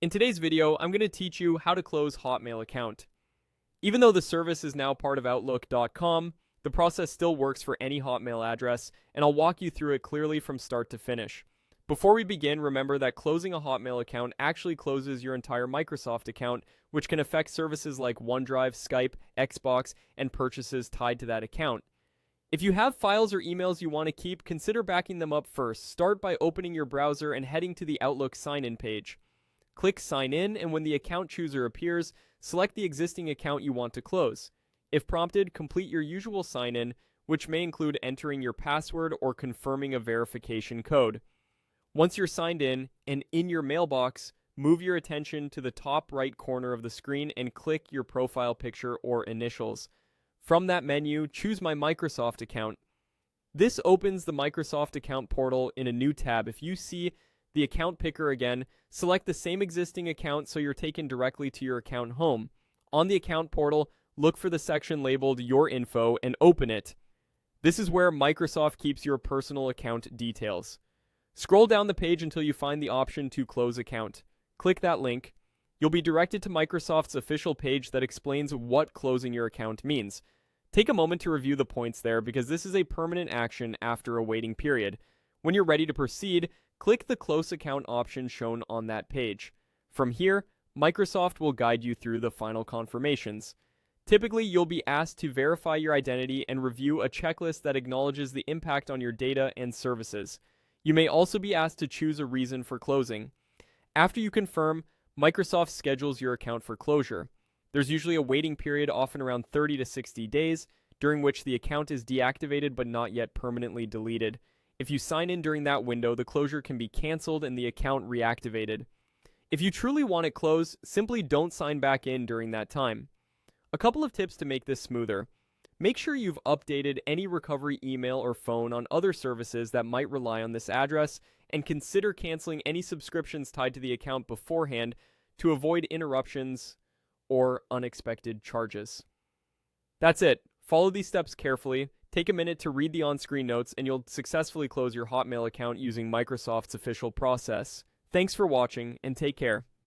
In today's video, I'm going to teach you how to close Hotmail account. Even though the service is now part of Outlook.com, the process still works for any Hotmail address, and I'll walk you through it clearly from start to finish. Before we begin, remember that closing a Hotmail account actually closes your entire Microsoft account, which can affect services like OneDrive, Skype, Xbox, and purchases tied to that account. If you have files or emails you want to keep, consider backing them up first. Start by opening your browser and heading to the Outlook sign-in page. Click Sign In, and when the account chooser appears, select the existing account you want to close. If prompted, complete your usual sign-in, which may include entering your password or confirming a verification code. Once you're signed in and in your mailbox, move your attention to the top right corner of the screen and click your profile picture or initials. From that menu, choose My Microsoft Account. This opens the Microsoft Account portal in a new tab. If you see the account picker again, select the same existing account so you're taken directly to your account home. On the account portal, look for the section labeled Your Info and open it. This is where Microsoft keeps your personal account details. Scroll down the page until you find the option to close account. Click that link. You'll be directed to Microsoft's official page that explains what closing your account means. Take a moment to review the points there because this is a permanent action after a waiting period. When you're ready to proceed, click the Close Account option shown on that page. From here, Microsoft will guide you through the final confirmations. Typically, you'll be asked to verify your identity and review a checklist that acknowledges the impact on your data and services. You may also be asked to choose a reason for closing. After you confirm, Microsoft schedules your account for closure. There's usually a waiting period, often around 30 to 60 days, during which the account is deactivated but not yet permanently deleted. If you sign in during that window, the closure can be canceled and the account reactivated. If you truly want it closed, simply don't sign back in during that time. A couple of tips to make this smoother. Make sure you've updated any recovery email or phone on other services that might rely on this address, and consider canceling any subscriptions tied to the account beforehand to avoid interruptions or unexpected charges. That's it. Follow these steps carefully. Take a minute to read the on-screen notes, and you'll successfully close your Hotmail account using Microsoft's official process. Thanks for watching, and take care.